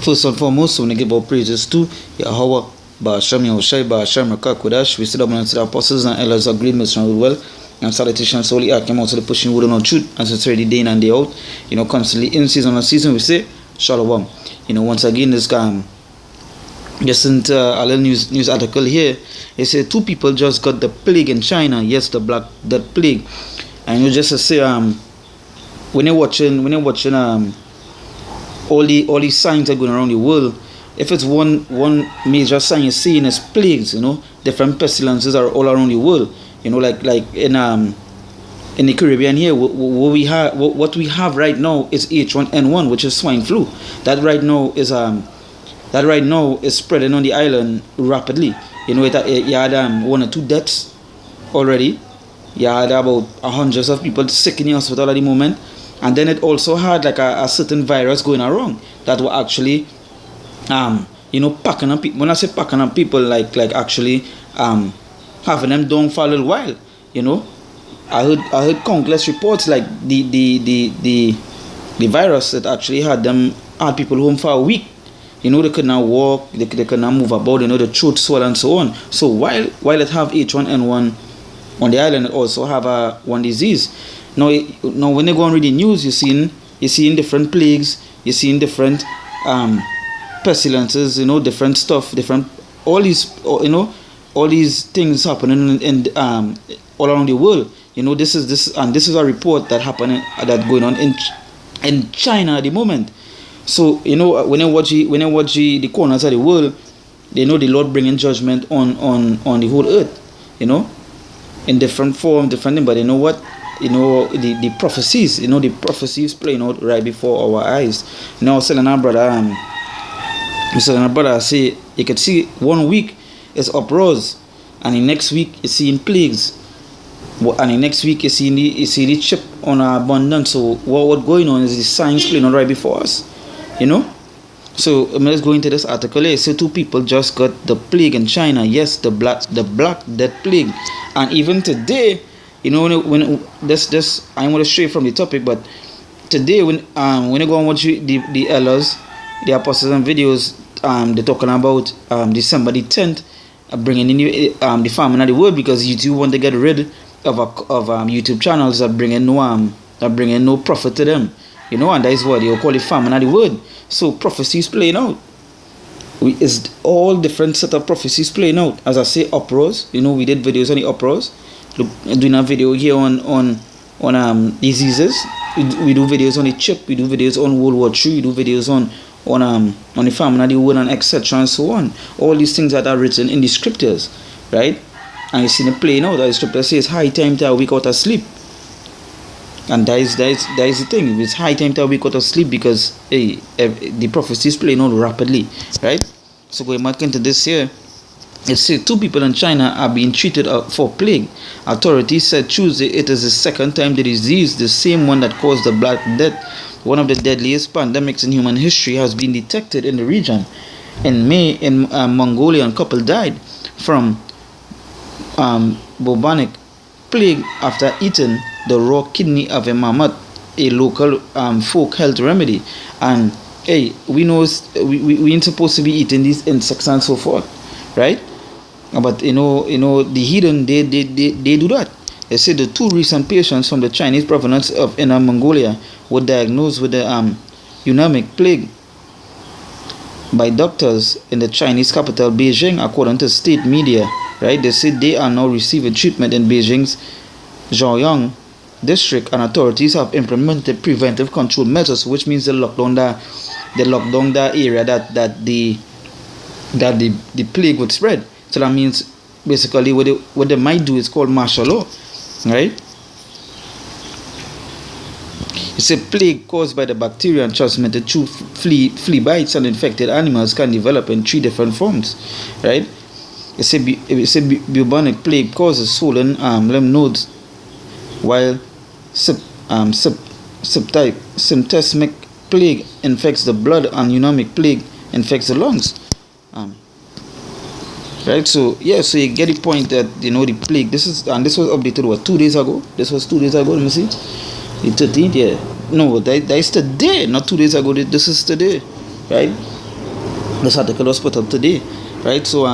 First and foremost, I want to give our praises to Yahweh, Ba'ashem Yahushai, Ba'ashem Rakakodash. We sit up and the apostles and elders of great mission well. And salutations solely I came out to the pushing word on truth as it's already day in and day out. Constantly in season and season we say Shalom. Once again this just into a little news article here. They say 2 people just got the plague in China. Yes, the Black Death plague. And just to say when you're watching all these signs are going around the world, if it's one major sign you're seeing is plagues, different pestilences are all around the world. Like in the Caribbean here, what we have right now is H1N1, which is swine flu. That right now is spreading on the island rapidly. You had 1 or 2 deaths already. You had about hundreds of people sick in the hospital at the moment. And then it also had like a certain virus going around that were actually packing up people. When I say packing up people, like actually having them down for a little while. I heard countless reports like the virus that actually had people home for a week. They could not walk, they could not move about, the throat swell and so on. So while it have H1N1 on the island, it also have one disease. Now when they go and read the news, you're seeing different plagues, you're seeing different pestilences, different stuff, all these things happening in all around the world. This is a report that going on in China at the moment. So when I watch the corners of the world, the Lord bringing judgment on the whole earth, in different form, different thing. But you know what? The prophecies, the prophecies playing out right before our eyes. I was telling our brother, I say you could see 1 week is uproars, and the next week you seeing plagues, and the next week you see the chip on abundance. So what going on is the signs playing out right before us, So let's go into this article here. So 2 people just got the plague in China. Yes, the Black Death plague, and even today. When this I'm going to stray from the topic, but today when you go and watch the elders, the apostles and videos, they're talking about December the 10th, bringing in the famine of the word, because YouTube want to get rid of YouTube channels that bringing no profit to them, and that is what they call the famine of the word. So prophecies playing out. It's all different set of prophecies playing out. As I say, uproars. We did videos on the uproars. Doing a video here on diseases. We do videos on the chip. We do videos on World War III. We do videos on the famine of the world, and etc. and so on. All these things that are written in the scriptures, right? And you see them playing out. The scripture says, "High time to wake out of sleep." And that is the thing. It's high time to wake out of sleep, because the prophecy is playing out rapidly, right? So going back into this here. It says 2 people in China are being treated for plague. Authorities said Tuesday it is the second time the disease, the same one that caused the Black Death, one of the deadliest pandemics in human history, has been detected in the region. In May, in Mongolian couple died from bubonic plague after eating the raw kidney of a mammoth, a local folk health remedy. And we know we ain't supposed to be eating these insects and so forth, right? But the heathen they do that. They say the 2 recent patients from the Chinese province of Inner Mongolia were diagnosed with the eugenic plague by doctors in the Chinese capital Beijing, according to state media. Right? They say they are now receiving treatment in Beijing's Zhaoyang district, and authorities have implemented preventive control measures, which means they lock down that area that the plague would spread. So that means basically what they might do is called martial law, right? It's a plague caused by the bacteria and transmitted through flea bites, and infected animals can develop in 3 different forms, right? It's a bubonic plague causes swollen lymph nodes, while symptomatic plague infects the blood, and eugenic plague infects the lungs. Right, so you get the point that the plague. This was updated 2 days ago. This was 2 days ago. Let me see, the 13th. Yeah, no, that is today, not 2 days ago. This is today, right? This article was put up today, right? So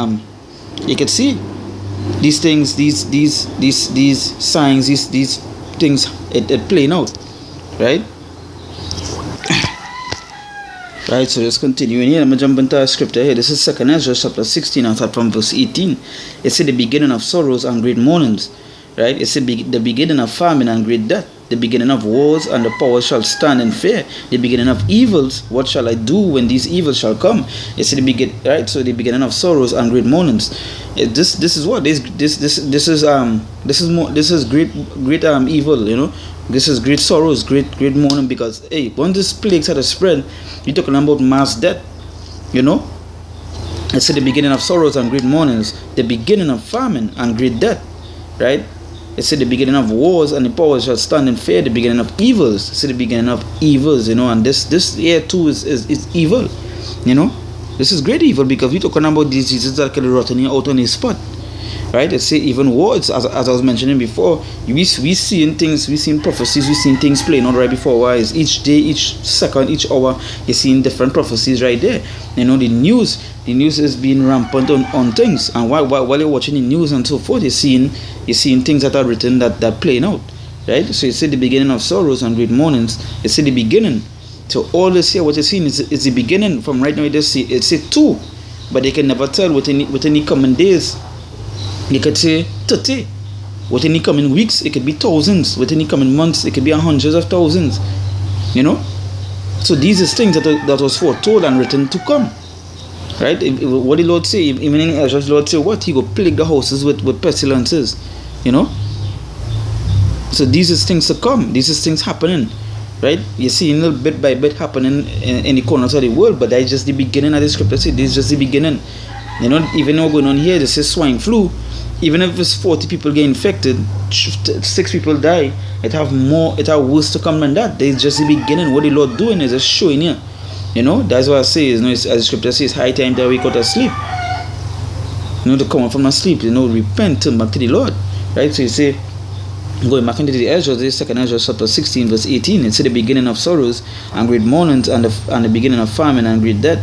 you can see these things, these signs, these things it playing out, right? Right, so let's continue here. Let me jump into our scripture here. This is 2 Ezra chapter 16, and start from verse 18. It's the beginning of sorrows and great mournings. Right? It's the beginning of famine and great death. The beginning of wars, and the power shall stand in fear. The beginning of evils, what shall I do when these evils shall come? It's the beginning, right? So the beginning of sorrows and great mournings. This is what this is great evil, you know. This is great sorrows, great mourning, because hey, when this plagues had spread, you're talking about mass death, you know. It's the beginning of sorrows and great mournings, the beginning of famine and great death, right? It's the beginning of wars, and the power shall stand in fear. The beginning of evils. It's the beginning of evils, you know. And this here too is evil, you know. This is great evil, because we're talking about diseases that can rot you out on the spot, right? It's say even wars, as I was mentioning before. We seeing things, we seeing prophecies, we seeing things playing out right before our eyes. Each day, each second, each hour, you're seeing different prophecies right there. You know, the news is being rampant on things, and while you're watching the news and so forth, you're seeing things that are written that playing out, right? So you see the beginning of sorrows and great mournings. You see the beginning. So all this here, what you're seeing is the beginning. From right now, you just see it's two, but they can never tell within the coming days. You could say 30. Within the coming weeks, it could be thousands. Within the coming months, it could be hundreds of thousands. You know. So these are things that was foretold and written to come. Right? What the Lord say, even in Ezra, the Lord say what? He will plague the houses with pestilences. You know? So these is things to come. These is things happening. Right? You see little bit by bit happening in the corners of the world, but that is just the beginning of the scripture. See, this is just the beginning. You know, even though going on here, this is swine flu. Even if it's 40 people get infected, 6 people die, it have worse to come than that. It's just the beginning. What the Lord doing is just showing you. You know, that's what I say. You know, as the scripture says, high time that we wake out of sleep. You know, to come out from our sleep. You know, repent, turn back to the Lord. Right? So you say, going back into the Ezra, this 2 Ezra chapter 16, verse 18, it's the beginning of sorrows and great mournings, and the beginning of famine and great death.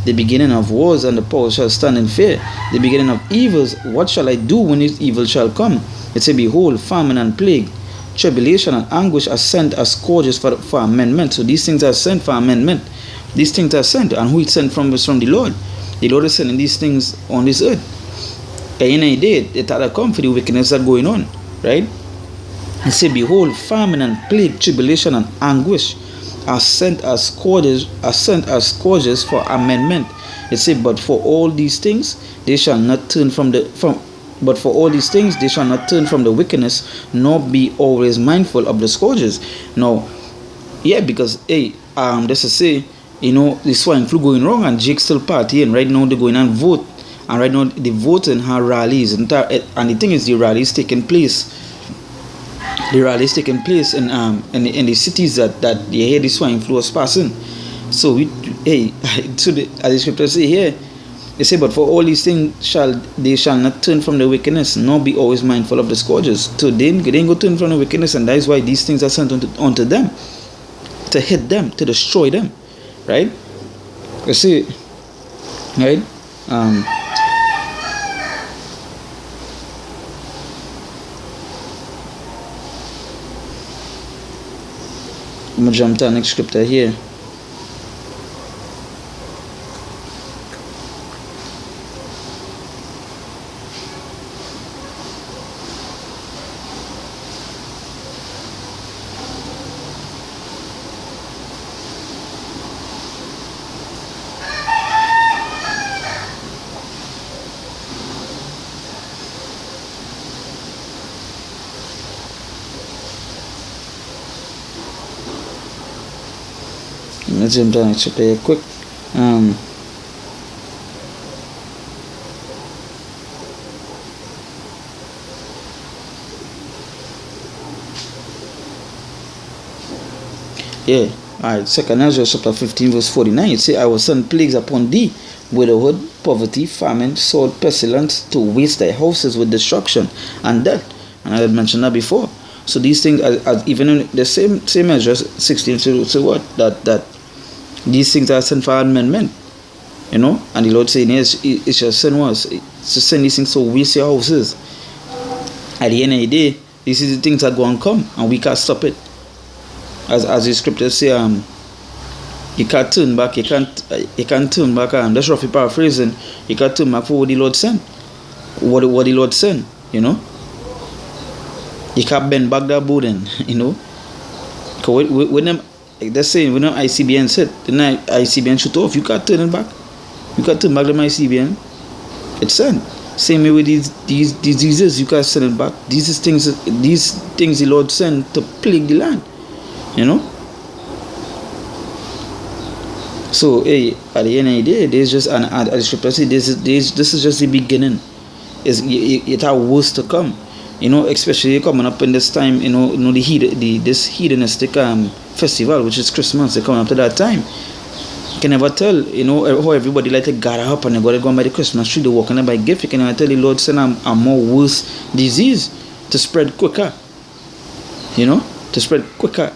The beginning of wars, and the power shall stand in fear. The beginning of evils, what shall I do when this evil shall come? It say, behold, famine and plague, tribulation and anguish are sent as scourges for amendment. So these things are sent for amendment. These things are sent, and who is sent from is from the Lord. The Lord is sending these things on this earth. And in a day, it had come for the wickedness that going on, right? It say, behold, famine and plague, tribulation and anguish are sent as scourges for amendment. It says, but for all these things they shall not turn from the wickedness, nor be always mindful of the scourges. Now, yeah, because this is say, you know, the swine flu going wrong, and Jake still partying. Right now they're going and vote, and right now the voting have rallies, and the thing is, the rallies taking place. The rallies taking place in the cities that you hear the swine flu was passing. So as the scripture say here, they say, but for all these things they shall not turn from the wickedness, nor be always mindful of the scourges. So they ain't go turn from the wickedness, and that is why these things are sent onto them, to hit them, to destroy them, right? You see, right? I'm going to jump to the next scripture here. Let's jump down to play quick. Yeah, alright. 2 Ezra chapter 15, verse 49. It says, I will send plagues upon thee, widowhood, poverty, famine, sword, pestilence, to waste thy houses with destruction and death. And I had mentioned that before. So these things, as even in the same Ezra 16, so what? That these things are sent for amendment. You know, and the Lord saying, yes, it shall send us. To send these things to waste your houses. At the end of the day, these is the things that go and come, and we can't stop it. As the scriptures say, you can't turn back, you can't turn back, that's roughly paraphrasing, you can't turn back for what the Lord sent. What the Lord sent, you know. You can't bend back that burden, you know. Because when them, like they're saying, when them ICBN said, the night ICBN shut off, you can't turn it back. You can't turn back the ICBN. It's sent. Same way with these diseases, you can't send it back. These things the Lord sent to plague the land, you know. So, hey, at the end of the day, there's just as the scripture says, this is just the beginning. It has worse to come, you know. Especially coming up in this time, you know, this hedonistic festival, which is Christmas. They're coming up to that time. You can never tell, you know, how everybody like to gather up and everybody going by the Christmas tree, they walking and buy gift. You can never tell the Lord send a more worse disease to spread quicker, you know, to spread quicker,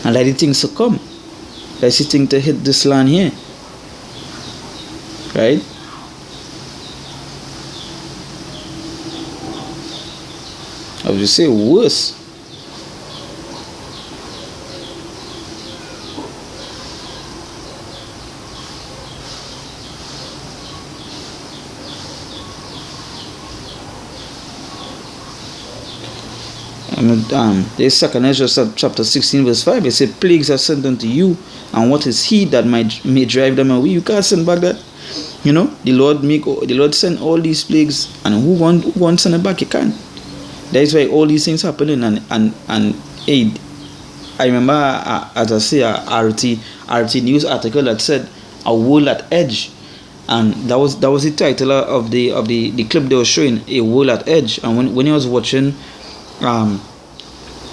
and like the things to come. That's the thing to hit this land here, right? I would just say worse. There's 2 Ezra chapter 16 verse 5. It said, plagues are sent unto you, and what is he that may drive them away? You can't send back that. You know, the Lord send all these plagues, and who want send it back? You can't. That is why all these things happening, and hey, I remember as I say RT news article that said a world at edge, and that was the title of the clip they were showing, a world at edge. And when I was watching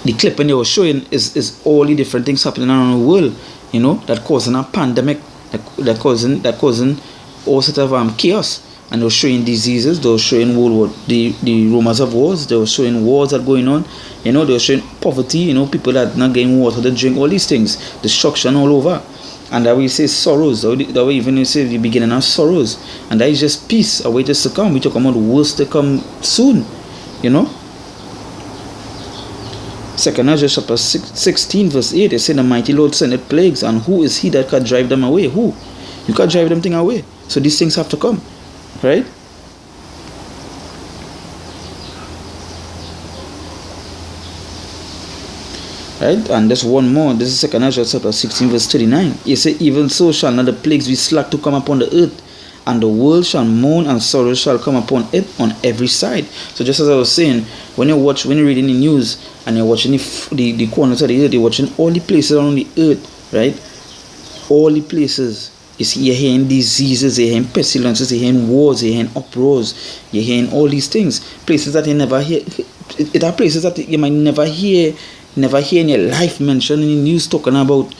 the clip, when they were showing is all the different things happening around the world, you know, that causing a pandemic, that causing all sort of chaos. And they were showing diseases, they were showing world war, the rumors of wars, they were showing wars that are going on, you know, they were showing poverty, you know, people that not getting water to drink, all these things, destruction all over. And that we say sorrows, that we even say the beginning of sorrows. And that is just peace awaited to come. We talk about the worst to come soon, you know. 2 Ezra chapter 16 verse 8, they say the mighty Lord sendeth plagues, and who is he that can drive them away? Who? You can't drive them thing away. So these things have to come, right? Right? And there's one more. This is 2 Ezra chapter 16 verse 39. He say, even so shall not the plagues be slack to come upon the earth, and the world shall mourn, and sorrow shall come upon it on every side. So just as I was saying, when you're reading the news and you're watching the corners of the earth, you're watching all the places around the earth, right? All the places, you're hearing diseases, you're hearing pestilences, you're hearing wars, you're hearing uproars, you're hearing all these things. Places that you never hear. It are places that you might never hear in your life mentioned in the news, talking about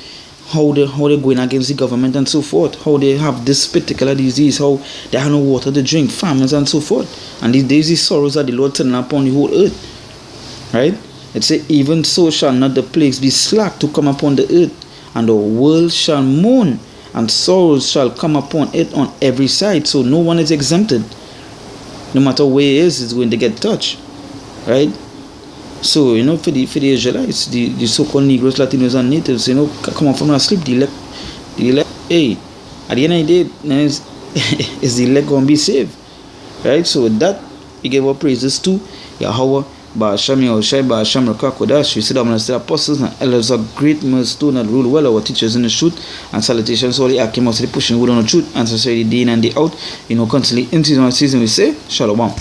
how they're going against the government and so forth, how they have this particular disease, how they have no water to drink, famines and so forth. And these sorrows that the Lord sending upon the whole earth, right? It says, even so shall not the plagues be slack to come upon the earth, and the world shall mourn, and sorrows shall come upon it on every side. So no one is exempted. No matter where it is, it's going to get touched, right? So, you know, for the Israelites, the so-called Negroes, Latinos, and natives, you know, come on from our sleep, the elect, hey, at the end of the day, is the elect going to be saved, right? So with that, we give our praises to Yahweh, Ba'asham Yahushai, Ba'asham Rakah Kodash. We see that the apostles and elders of great millstone that rule well, our teachers in the truth, and salutations to all the Akim, the pushing wood on the truth, and sincerely the in and the out, you know, constantly in season and season, we say, Shalom.